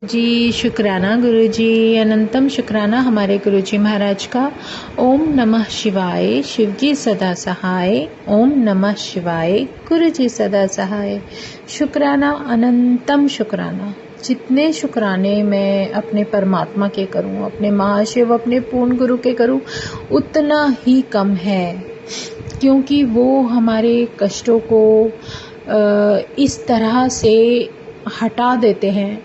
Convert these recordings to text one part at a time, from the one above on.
जी शुक्राना गुरु जी, अनंतम शुक्राना हमारे गुरु जी महाराज का। ओम नमः शिवाय, शिव जी सदा सहाय। ओम नमः शिवाय, गुरु जी सदा सहाय। शुक्राना, अनंतम शुक्राना। जितने शुक्राने मैं अपने परमात्मा के करूं, अपने महाशिव, अपने पूर्ण गुरु के करूं, उतना ही कम है, क्योंकि वो हमारे कष्टों को इस तरह से हटा देते हैं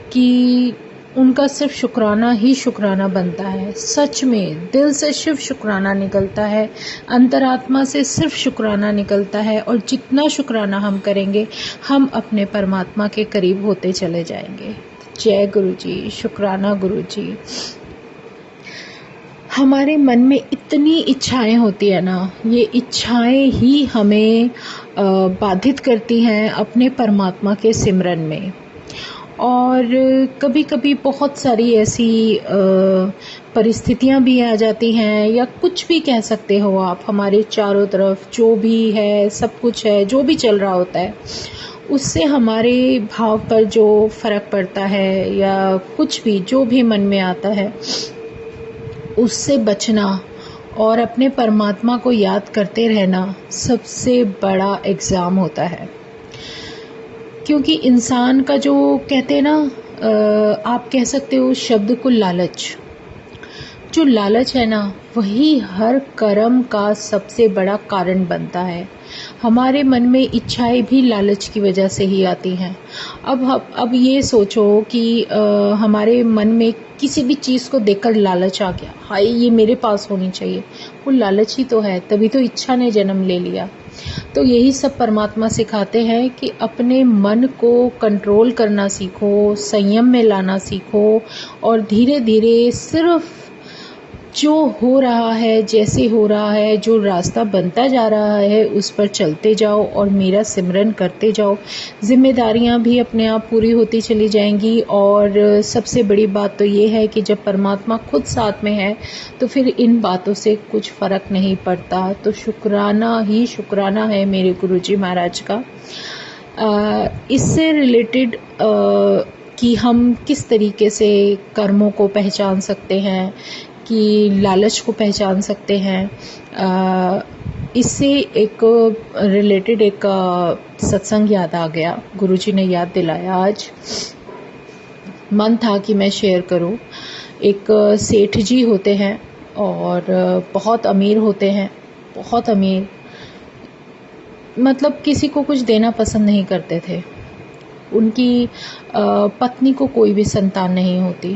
कि उनका सिर्फ शुक्राना ही शुक्राना बनता है। सच में दिल से शिव शुक्राना निकलता है, अंतरात्मा से सिर्फ शुक्राना निकलता है, और जितना शुक्राना हम करेंगे हम अपने परमात्मा के करीब होते चले जाएंगे। जय गुरु जी, शुक्राना गुरु जी। हमारे मन में इतनी इच्छाएं होती है ना, ये इच्छाएं ही हमें बाधित करती हैं अपने परमात्मा के सिमरन में। और कभी कभी बहुत सारी ऐसी परिस्थितियां भी आ जाती हैं, या कुछ भी कह सकते हो आप, हमारे चारों तरफ जो भी है, सब कुछ है, जो भी चल रहा होता है, उससे हमारे भाव पर जो फर्क पड़ता है, या कुछ भी जो भी मन में आता है, उससे बचना और अपने परमात्मा को याद करते रहना सबसे बड़ा एग्ज़ाम होता है। क्योंकि इंसान का जो कहते हैं ना, आप कह सकते हो शब्द को लालच, जो लालच है ना, वही हर कर्म का सबसे बड़ा कारण बनता है। हमारे मन में इच्छाएं भी लालच की वजह से ही आती हैं। अब ये सोचो कि हमारे मन में किसी भी चीज़ को देखकर लालच आ गया, हाय ये मेरे पास होनी चाहिए, वो लालच ही तो है, तभी तो इच्छा ने जन्म ले लिया। तो यही सब परमात्मा सिखाते हैं कि अपने मन को कंट्रोल करना सीखो, संयम में लाना सीखो, और धीरे धीरे सिर्फ जो हो रहा है, जैसे हो रहा है, जो रास्ता बनता जा रहा है, उस पर चलते जाओ और मेरा सिमरन करते जाओ। जिम्मेदारियां भी अपने आप पूरी होती चली जाएंगी। और सबसे बड़ी बात तो ये है कि जब परमात्मा खुद साथ में है तो फिर इन बातों से कुछ फ़र्क नहीं पड़ता। तो शुक्राना ही शुक्राना है मेरे गुरुजी महाराज का। इससे रिलेटेड कि हम किस तरीके से कर्मों को पहचान सकते हैं, कि लालच को पहचान सकते हैं, इससे एक रिलेटेड एक सत्संग याद आ गया, गुरुजी ने याद दिलाया। आज मन था कि मैं शेयर करूं। एक सेठ जी होते हैं और बहुत अमीर होते हैं, बहुत अमीर, मतलब किसी को कुछ देना पसंद नहीं करते थे। उनकी पत्नी को कोई भी संतान नहीं होती।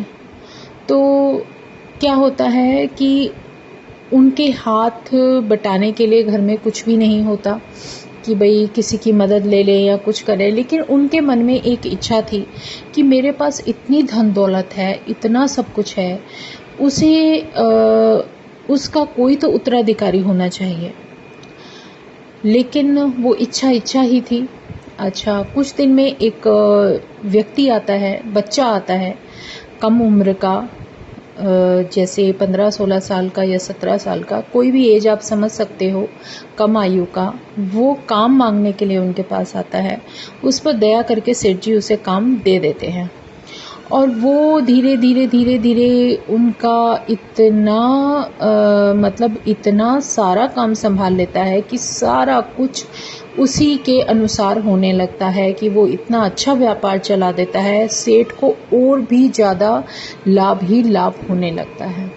तो क्या होता है कि उनके हाथ बटाने के लिए घर में कुछ भी नहीं होता कि भाई किसी की मदद ले ले या कुछ करे, लेकिन उनके मन में एक इच्छा थी कि मेरे पास इतनी धन दौलत है, इतना सब कुछ है, उसे उसका कोई तो उत्तराधिकारी होना चाहिए। लेकिन वो इच्छा ही थी। अच्छा, कुछ दिन में एक व्यक्ति आता है, बच्चा आता है, कम उम्र का, जैसे 15-16 साल का या 17 साल का, कोई भी एज आप समझ सकते हो, कम आयु का। वो काम मांगने के लिए उनके पास आता है। उस पर दया करके सेठ जी उसे काम दे देते हैं, और वो धीरे धीरे उनका इतना मतलब इतना सारा काम संभाल लेता है कि सारा कुछ उसी के अनुसार होने लगता है, कि वो इतना अच्छा व्यापार चला देता है, सेठ को और भी ज़्यादा लाभ ही लाभ होने लगता है।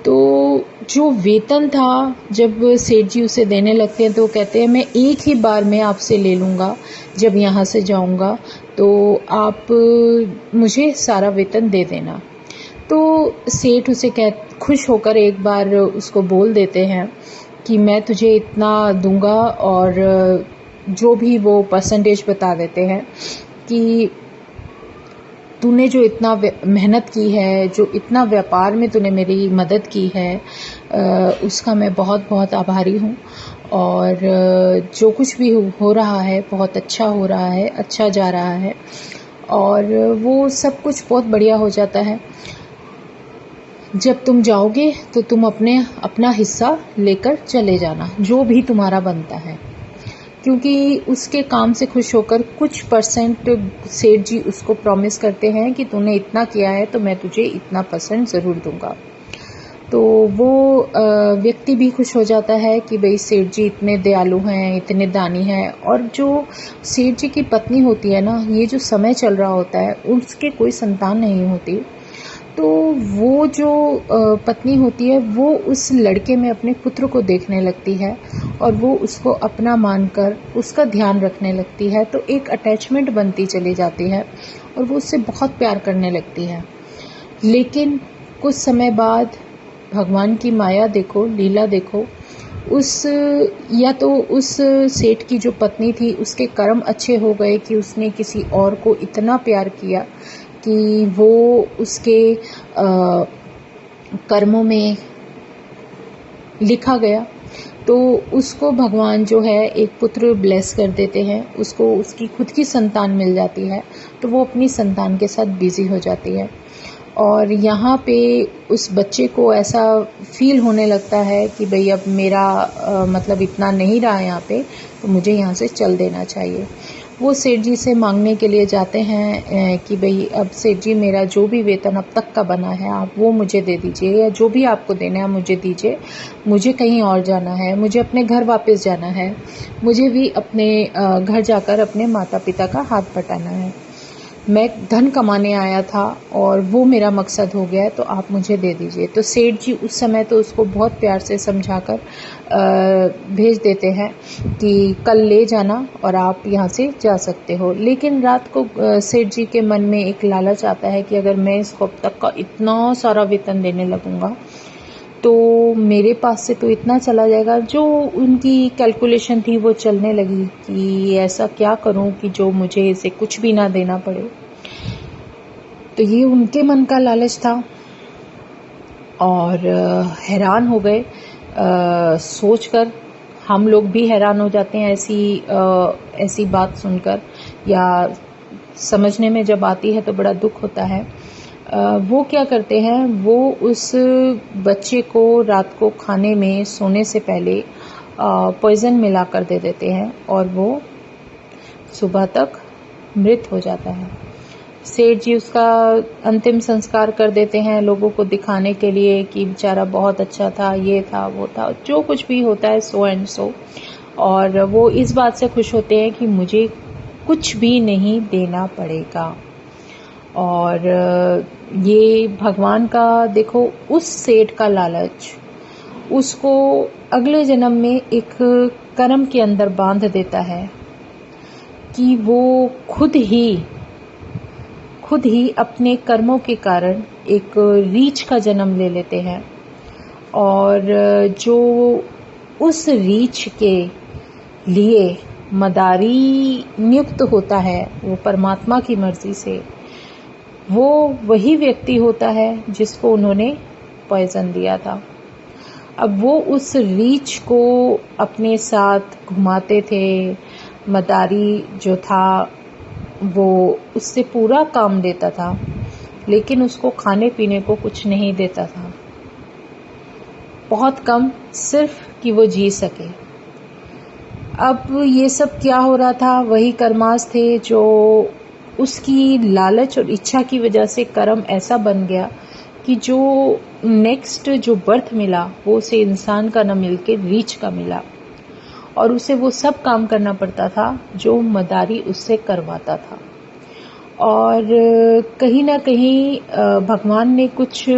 तो जो वेतन था, जब सेठ जी उसे देने लगते हैं तो वो कहते हैं मैं एक ही बार में आपसे ले लूँगा, जब यहाँ से जाऊँगा तो आप मुझे सारा वेतन दे देना। तो सेठ उसे खुश होकर एक बार उसको बोल देते हैं कि मैं तुझे इतना दूंगा, और जो भी वो परसेंटेज बता देते हैं कि तूने जो इतना मेहनत की है, जो इतना व्यापार में तूने मेरी मदद की है, उसका मैं बहुत बहुत आभारी हूँ। और जो कुछ भी हो रहा है बहुत अच्छा हो रहा है, अच्छा जा रहा है, और वो सब कुछ बहुत बढ़िया हो जाता है। जब तुम जाओगे तो तुम अपना हिस्सा लेकर चले जाना, जो भी तुम्हारा बनता है। क्योंकि उसके काम से खुश होकर कुछ परसेंट सेठ जी उसको प्रॉमिस करते हैं कि तूने इतना किया है तो मैं तुझे इतना परसेंट ज़रूर दूंगा। तो वो व्यक्ति भी खुश हो जाता है कि भाई सेठ जी इतने दयालु हैं, इतने दानी हैं। और जो सेठ जी की पत्नी होती है ना, ये जो समय चल रहा होता है उसके कोई संतान नहीं होती, तो वो जो पत्नी होती है वो उस लड़के में अपने पुत्र को देखने लगती है और वो उसको अपना मानकर उसका ध्यान रखने लगती है। तो एक अटैचमेंट बनती चली जाती है और वो उससे बहुत प्यार करने लगती है। लेकिन कुछ समय बाद भगवान की माया देखो, लीला देखो, या तो उस सेठ की जो पत्नी थी उसके कर्म अच्छे हो गए कि उसने किसी और को इतना प्यार किया कि वो उसके कर्मों में लिखा गया। तो उसको भगवान जो है एक पुत्र ब्लेस कर देते हैं, उसको उसकी खुद की संतान मिल जाती है, तो वो अपनी संतान के साथ बिजी हो जाती है। और यहाँ पे उस बच्चे को ऐसा फील होने लगता है कि भाई अब मेरा मतलब इतना नहीं रहा यहाँ पे, तो मुझे यहाँ से चल देना चाहिए। वो सेठ जी से मांगने के लिए जाते हैं कि भाई अब सेठ जी मेरा जो भी वेतन अब तक का बना है आप वो मुझे दे दीजिए, या जो भी आपको देना है मुझे दीजिए, मुझे कहीं और जाना है, मुझे अपने घर वापस जाना है, मुझे भी अपने घर जाकर अपने माता पिता का हाथ बटाना है। मैं धन कमाने आया था और वो मेरा मकसद हो गया है, तो आप मुझे दे दीजिए। तो सेठ जी उस समय तो उसको बहुत प्यार से समझाकर भेज देते हैं कि कल ले जाना और आप यहाँ से जा सकते हो। लेकिन रात को सेठ जी के मन में एक लालच आता है कि अगर मैं इसको अब तक का इतना सारा वेतन देने लगूँगा तो मेरे पास से तो इतना चला जाएगा। जो उनकी कैलकुलेशन थी वो चलने लगी कि ऐसा क्या करूं कि जो मुझे इसे कुछ भी ना देना पड़े। तो ये उनके मन का लालच था और हैरान हो गए सोचकर। हम लोग भी हैरान हो जाते हैं ऐसी बात सुनकर, या समझने में जब आती है तो बड़ा दुख होता है। वो क्या करते हैं, वो उस बच्चे को रात को खाने में सोने से पहले पॉइजन मिला कर दे देते हैं और वो सुबह तक मृत हो जाता है। सेठ जी उसका अंतिम संस्कार कर देते हैं लोगों को दिखाने के लिए कि बेचारा बहुत अच्छा था, ये था वो था, जो कुछ भी होता है सो एंड सो। और वो इस बात से खुश होते हैं कि मुझे कुछ भी नहीं देना पड़ेगा। और ये भगवान का देखो, उस सेठ का लालच उसको अगले जन्म में एक कर्म के अंदर बांध देता है कि वो खुद ही अपने कर्मों के कारण एक रीछ का जन्म ले लेते हैं। और जो उस रीछ के लिए मदारी नियुक्त होता है वो परमात्मा की मर्जी से, वो वही व्यक्ति होता है जिसको उन्होंने पॉइजन दिया था। अब वो उस रीछ को अपने साथ घुमाते थे। मदारी जो था वो उससे पूरा काम लेता था, लेकिन उसको खाने पीने को कुछ नहीं देता था, बहुत कम, सिर्फ कि वो जी सके। अब ये सब क्या हो रहा था, वही कर्मास थे जो उसकी लालच और इच्छा की वजह से कर्म ऐसा बन गया कि जो नेक्स्ट जो बर्थ मिला वो उसे इंसान का न मिलके रीछ का मिला, और उसे वो सब काम करना पड़ता था जो मदारी उससे करवाता था। और कहीं ना कहीं भगवान ने कुछ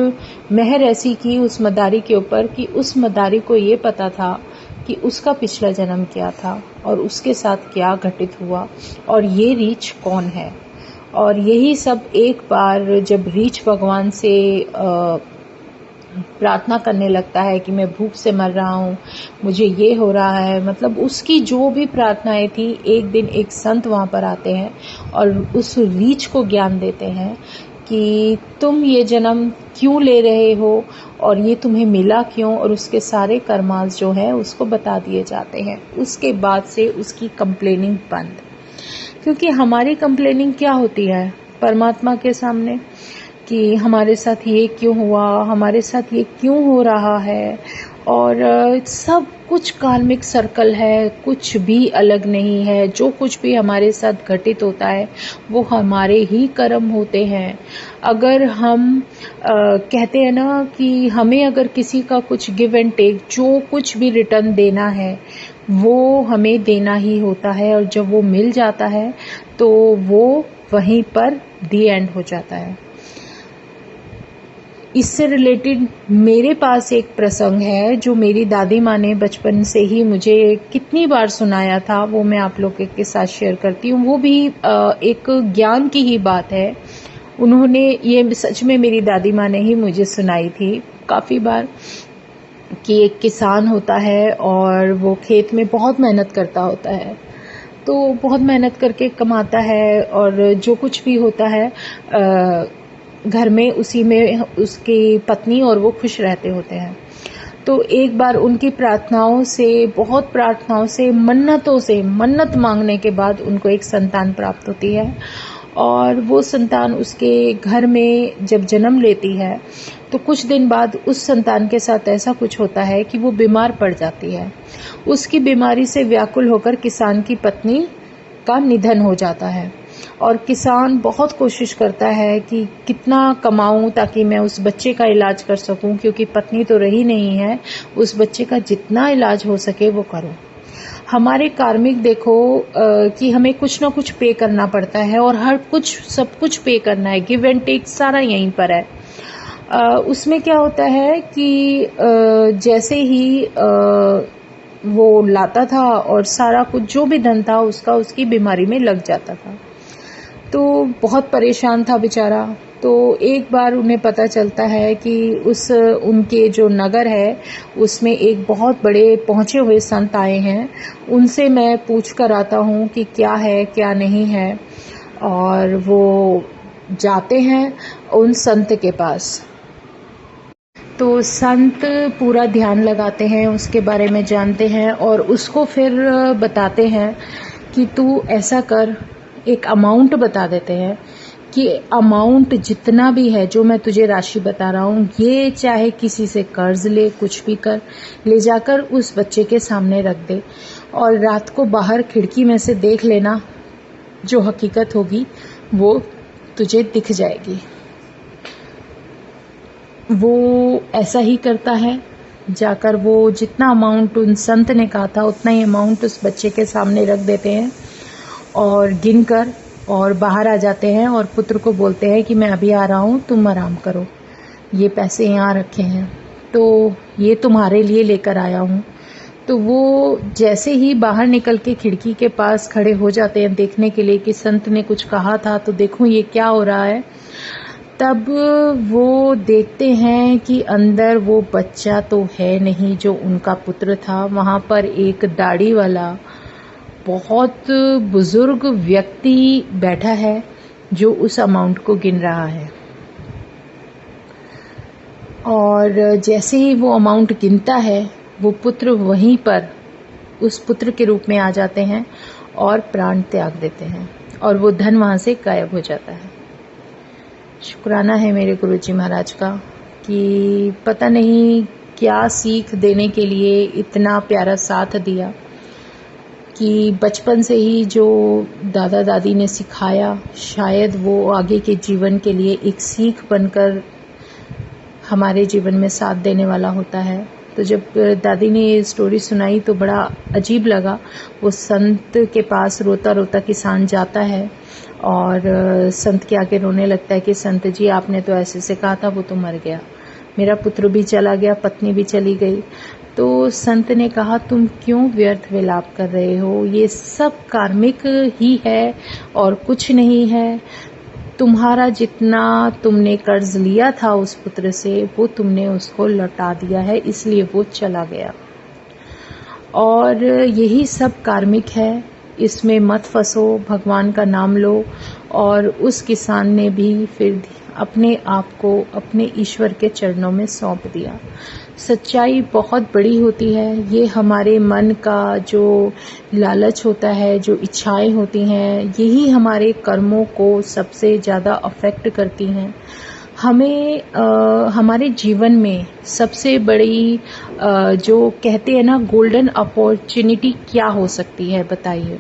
मेहर ऐसी की उस मदारी के ऊपर कि उस मदारी को ये पता था कि उसका पिछला जन्म क्या था और उसके साथ क्या घटित हुआ और ये रीछ कौन है। और यही सब एक बार जब रीछ भगवान से प्रार्थना करने लगता है कि मैं भूख से मर रहा हूँ, मुझे ये हो रहा है, मतलब उसकी जो भी प्रार्थनाएं थी, एक दिन एक संत वहाँ पर आते हैं और उस रीछ को ज्ञान देते हैं कि तुम ये जन्म क्यों ले रहे हो और ये तुम्हें मिला क्यों, और उसके सारे कर्मास जो है उसको बता दिए जाते हैं। उसके बाद से उसकी कंप्लेनिंग बंद, क्योंकि हमारी कंप्लेनिंग क्या होती है परमात्मा के सामने कि हमारे साथ ये क्यों हुआ, हमारे साथ ये क्यों हो रहा है, और सब कुछ कार्मिक सर्कल है, कुछ भी अलग नहीं है। जो कुछ भी हमारे साथ घटित होता है वो हमारे ही कर्म होते हैं। अगर हम कहते हैं ना कि हमें अगर किसी का कुछ गिव एंड टेक, जो कुछ भी रिटर्न देना है वो हमें देना ही होता है, और जब वो मिल जाता है तो वो वहीं पर दी एंड हो जाता है। इससे रिलेटेड मेरे पास एक प्रसंग है जो मेरी दादी माँ ने बचपन से ही मुझे कितनी बार सुनाया था, वो मैं आप लोगों के साथ शेयर करती हूँ। वो भी एक ज्ञान की ही बात है। उन्होंने ये सच में मेरी दादी माँ ने ही मुझे सुनाई थी काफ़ी बार, कि एक किसान होता है और वो खेत में बहुत मेहनत करता होता है। तो बहुत मेहनत करके कमाता है और जो कुछ भी होता है घर में उसी में उसकी पत्नी और वो खुश रहते होते हैं। तो एक बार उनकी प्रार्थनाओं से, बहुत प्रार्थनाओं से, मन्नतों से, मन्नत मांगने के बाद उनको एक संतान प्राप्त होती है। और वो संतान उसके घर में जब जन्म लेती है तो कुछ दिन बाद उस संतान के साथ ऐसा कुछ होता है कि वो बीमार पड़ जाती है। उसकी बीमारी से व्याकुल होकर किसान की पत्नी का निधन हो जाता है और किसान बहुत कोशिश करता है कि कितना कमाऊं ताकि मैं उस बच्चे का इलाज कर सकूं, क्योंकि पत्नी तो रही नहीं है। उस बच्चे का जितना इलाज हो सके वो करूं। हमारे कार्मिक देखो कि हमें कुछ ना कुछ पे करना पड़ता है और हर कुछ सब कुछ पे करना है, गिव एंड टेक सारा यहीं पर है। उसमें क्या होता है कि जैसे ही वो लाता था और सारा कुछ जो भी धन था उसका उसकी बीमारी में लग जाता था, तो बहुत परेशान था बेचारा। तो एक बार उन्हें पता चलता है कि उनके जो नगर है उसमें एक बहुत बड़े पहुँचे हुए संत आए हैं, उनसे मैं पूछ कर आता हूँ कि क्या है क्या नहीं है। और वो जाते हैं उन संत के पास। तो संत पूरा ध्यान लगाते हैं, उसके बारे में जानते हैं और उसको फिर बताते हैं कि तू ऐसा कर, एक अमाउंट बता देते हैं कि अमाउंट जितना भी है, जो मैं तुझे राशि बता रहा हूँ, ये चाहे किसी से कर्ज ले, कुछ भी कर, ले जाकर उस बच्चे के सामने रख दे और रात को बाहर खिड़की में से देख लेना, जो हकीकत होगी वो तुझे दिख जाएगी। वो ऐसा ही करता है। जाकर वो जितना अमाउंट उन संत ने कहा था उतना ही अमाउंट उस बच्चे के सामने रख देते हैं और गिनकर और बाहर आ जाते हैं और पुत्र को बोलते हैं कि मैं अभी आ रहा हूँ, तुम आराम करो, ये पैसे यहाँ रखे हैं तो ये तुम्हारे लिए लेकर आया हूँ। तो वो जैसे ही बाहर निकल के खिड़की के पास खड़े हो जाते हैं देखने के लिए कि संत ने कुछ कहा था तो देखूं ये क्या हो रहा है, तब वो देखते हैं कि अंदर वो बच्चा तो है नहीं जो उनका पुत्र था। वहाँ पर एक दाढ़ी वाला बहुत बुजुर्ग व्यक्ति बैठा है जो उस अमाउंट को गिन रहा है। और जैसे ही वो अमाउंट गिनता है वो पुत्र वहीं पर उस पुत्र के रूप में आ जाते हैं और प्राण त्याग देते हैं और वो धन वहाँ से गायब हो जाता है। शुक्राना है मेरे गुरुजी महाराज का कि पता नहीं क्या सीख देने के लिए इतना प्यारा साथ दिया कि बचपन से ही जो दादा दादी ने सिखाया शायद वो आगे के जीवन के लिए एक सीख बनकर हमारे जीवन में साथ देने वाला होता है। तो जब दादी ने ये स्टोरी सुनाई तो बड़ा अजीब लगा। वो संत के पास रोता रोता किसान जाता है और संत के आगे रोने लगता है कि संत जी आपने तो ऐसे से कहा था, वो तो मर गया, मेरा पुत्र भी चला गया, पत्नी भी चली गई। तो संत ने कहा तुम क्यों व्यर्थ विलाप कर रहे हो, ये सब कार्मिक ही है और कुछ नहीं है। तुम्हारा जितना तुमने कर्ज लिया था उस पुत्र से वो तुमने उसको लौटा दिया है, इसलिए वो चला गया। और यही सब कार्मिक है, इसमें मत फंसो, भगवान का नाम लो। और उस किसान ने भी फिर अपने आप को अपने ईश्वर के चरणों में सौंप दिया। सच्चाई बहुत बड़ी होती है। ये हमारे मन का जो लालच होता है, जो इच्छाएं होती हैं, यही हमारे कर्मों को सबसे ज़्यादा अफेक्ट करती हैं। हमें हमारे जीवन में सबसे बड़ी जो कहते हैं ना गोल्डन अपॉर्चुनिटी क्या हो सकती है, बताइए।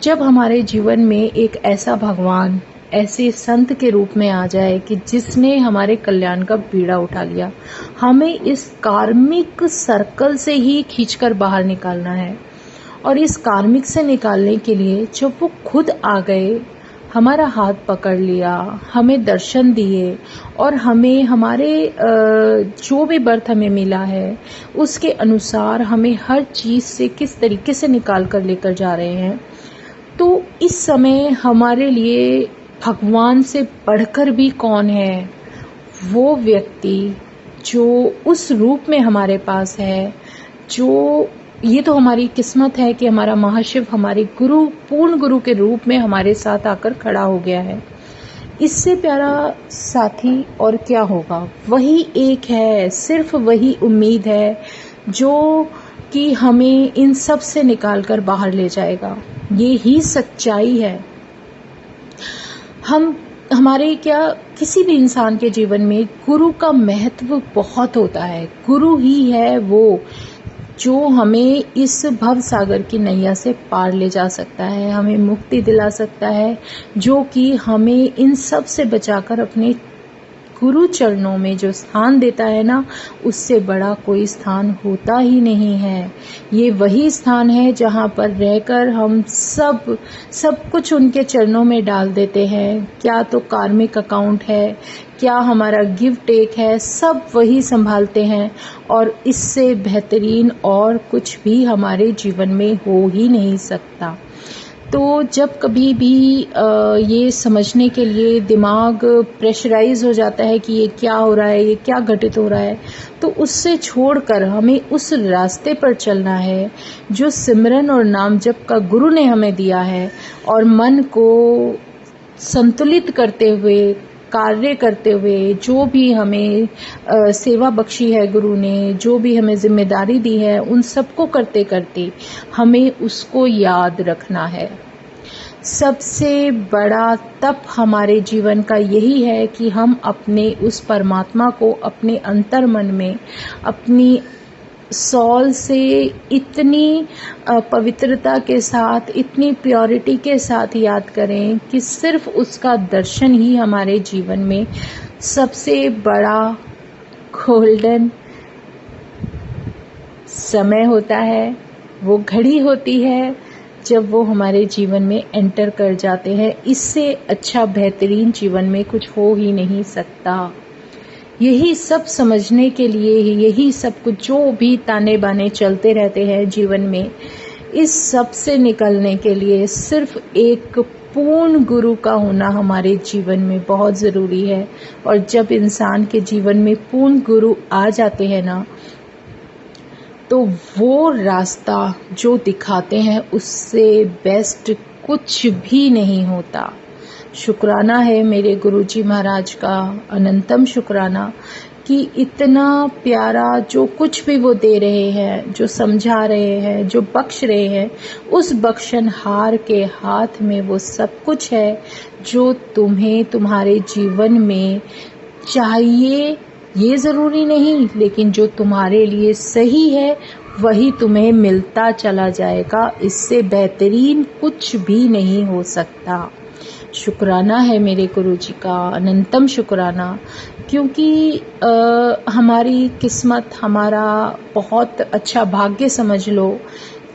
जब हमारे जीवन में एक ऐसा भगवान ऐसे संत के रूप में आ जाए कि जिसने हमारे कल्याण का बीड़ा उठा लिया, हमें इस कार्मिक सर्कल से ही खींचकर बाहर निकालना है। और इस कार्मिक से निकालने के लिए जब वो खुद आ गए, हमारा हाथ पकड़ लिया, हमें दर्शन दिए और हमें हमारे जो भी बर्थ हमें मिला है उसके अनुसार हमें हर चीज़ से किस तरीके से निकाल कर लेकर जा रहे हैं, तो इस समय हमारे लिए भगवान से बढ़कर भी कौन है? वो व्यक्ति जो उस रूप में हमारे पास है, जो ये तो हमारी किस्मत है कि हमारा महाशिव हमारे गुरु, पूर्ण गुरु के रूप में हमारे साथ आकर खड़ा हो गया है। इससे प्यारा साथी और क्या होगा? वही एक है, सिर्फ वही उम्मीद है जो कि हमें इन सब से निकाल कर बाहर ले जाएगा। ये ही सच्चाई है। हमारे क्या किसी भी इंसान के जीवन में गुरु का महत्व बहुत होता है। गुरु ही है वो जो हमें इस भव सागर की नैया से पार ले जा सकता है, हमें मुक्ति दिला सकता है, जो कि हमें इन सब से बचाकर अपने गुरु चरणों में जो स्थान देता है ना, उससे बड़ा कोई स्थान होता ही नहीं है। ये वही स्थान है जहाँ पर रहकर हम सब कुछ उनके चरणों में डाल देते हैं। क्या तो कार्मिक अकाउंट है, क्या हमारा गिव टेक है, सब वही संभालते हैं और इससे बेहतरीन और कुछ भी हमारे जीवन में हो ही नहीं सकता। तो जब कभी भी ये समझने के लिए दिमाग प्रेशराइज हो जाता है कि ये क्या हो रहा है, ये क्या घटित हो रहा है, तो उससे छोड़कर हमें उस रास्ते पर चलना है जो सिमरन और नाम जप का गुरु ने हमें दिया है, और मन को संतुलित करते हुए, कार्य करते हुए, जो भी हमें सेवा बख्शी है गुरु ने, जो भी हमें जिम्मेदारी दी है, उन सबको करते करते हमें उसको याद रखना है। सबसे बड़ा तप हमारे जीवन का यही है कि हम अपने उस परमात्मा को अपने अंतर मन में, अपनी सॉल से इतनी पवित्रता के साथ, इतनी प्योरिटी के साथ याद करें कि सिर्फ उसका दर्शन ही हमारे जीवन में सबसे बड़ा गोल्डन समय होता है। वो घड़ी होती है जब वो हमारे जीवन में एंटर कर जाते हैं। इससे अच्छा बेहतरीन जीवन में कुछ हो ही नहीं सकता। यही सब समझने के लिए ही, यही सब कुछ जो भी ताने बाने चलते रहते हैं जीवन में, इस सब से निकलने के लिए सिर्फ एक पूर्ण गुरु का होना हमारे जीवन में बहुत ज़रूरी है। और जब इंसान के जीवन में पूर्ण गुरु आ जाते हैं ना, तो वो रास्ता जो दिखाते हैं उससे बेस्ट कुछ भी नहीं होता। शुक्राना है मेरे गुरुजी महाराज का, अनंतम शुक्राना कि इतना प्यारा जो कुछ भी वो दे रहे हैं, जो समझा रहे हैं, जो बख्श रहे हैं, उस बख्शनहार के हाथ में वो सब कुछ है जो तुम्हें तुम्हारे जीवन में चाहिए। ये ज़रूरी नहीं, लेकिन जो तुम्हारे लिए सही है वही तुम्हें मिलता चला जाएगा। इससे बेहतरीन कुछ भी नहीं हो सकता। शुक्राना है मेरे गुरुजी का, अनंतम शुक्राना, क्योंकि हमारी किस्मत, हमारा बहुत अच्छा भाग्य समझ लो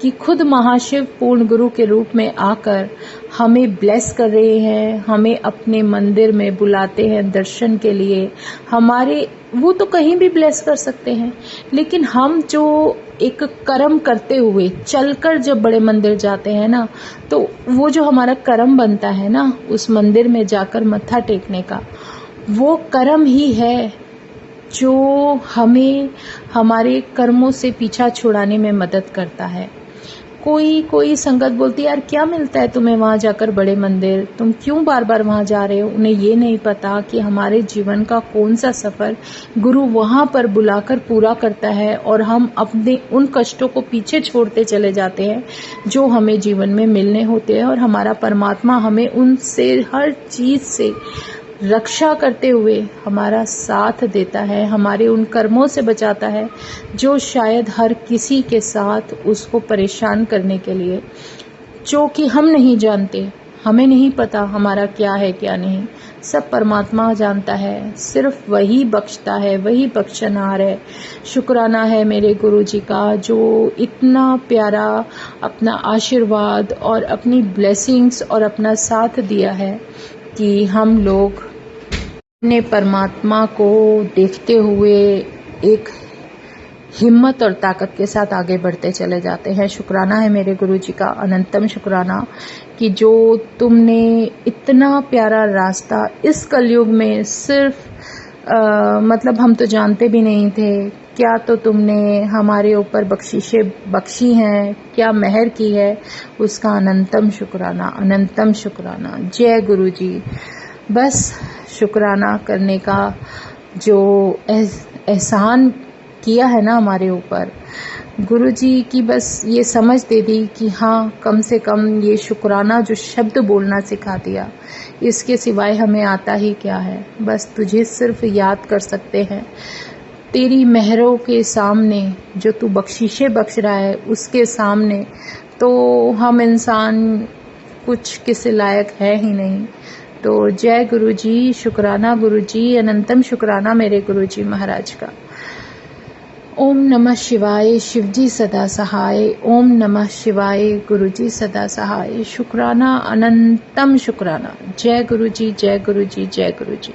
कि खुद महाशिव पूर्ण गुरु के रूप में आकर हमें ब्लेस कर रहे हैं, हमें अपने मंदिर में बुलाते हैं दर्शन के लिए। हमारे वो तो कहीं भी ब्लेस कर सकते हैं, लेकिन हम जो एक कर्म करते हुए चलकर जब बड़े मंदिर जाते हैं ना, तो वो जो हमारा कर्म बनता है ना, उस मंदिर में जाकर मत्था टेकने का, वो कर्म ही है जो हमें हमारे कर्मों से पीछा छुड़ाने में मदद करता है। कोई संगत बोलती है, यार क्या मिलता है तुम्हें वहाँ जाकर बड़े मंदिर, तुम क्यों बार बार वहाँ जा रहे हो? उन्हें ये नहीं पता कि हमारे जीवन का कौन सा सफ़र गुरु वहाँ पर बुलाकर पूरा करता है, और हम अपने उन कष्टों को पीछे छोड़ते चले जाते हैं जो हमें जीवन में मिलने होते हैं। और हमारा परमात्मा हमें उनसे, हर चीज़ से रक्षा करते हुए हमारा साथ देता है, हमारे उन कर्मों से बचाता है जो शायद हर किसी के साथ उसको परेशान करने के लिए, जो कि हम नहीं जानते, हमें नहीं पता हमारा क्या है क्या नहीं, सब परमात्मा जानता है, सिर्फ वही बख्शता है, वही बख्शनहार है। शुक्राना है मेरे गुरुजी का जो इतना प्यारा अपना आशीर्वाद और अपनी ब्लेसिंग्स और अपना साथ दिया है कि हम लोग अपने परमात्मा को देखते हुए एक हिम्मत और ताकत के साथ आगे बढ़ते चले जाते हैं। शुक्राना है मेरे गुरुजी का, अनंतम शुक्राना कि जो तुमने इतना प्यारा रास्ता इस कलयुग में सिर्फ मतलब हम तो जानते भी नहीं थे, क्या तो तुमने हमारे ऊपर बख्शिशें बख्शी हैं, क्या मेहर की है, उसका अनंतम शुक्राना, अनंतम शुक्राना। जय गुरुजी। बस शुक्राना करने का जो एहसान किया है ना हमारे ऊपर, गुरुजी की बस ये समझ दे दी कि हाँ, कम से कम ये शुक्राना जो शब्द बोलना सिखा दिया, इसके सिवाय हमें आता ही क्या है। बस तुझे सिर्फ याद कर सकते हैं, तेरी मेहरों के सामने जो तू बख्शिशें बख्श रहा है उसके सामने तो हम इंसान कुछ किसी लायक है ही नहीं। तो जय गुरुजी, शुक्राना गुरुजी, अनंतम शुक्राना मेरे गुरुजी महाराज का। ओम नमः शिवाय, शिवजी सदा सहाय। ओम नमः शिवाय, गुरुजी सदा सहाय। शुक्राना, अनंतम शुक्राना। जय गुरुजी, जय गुरुजी, जय गुरुजी।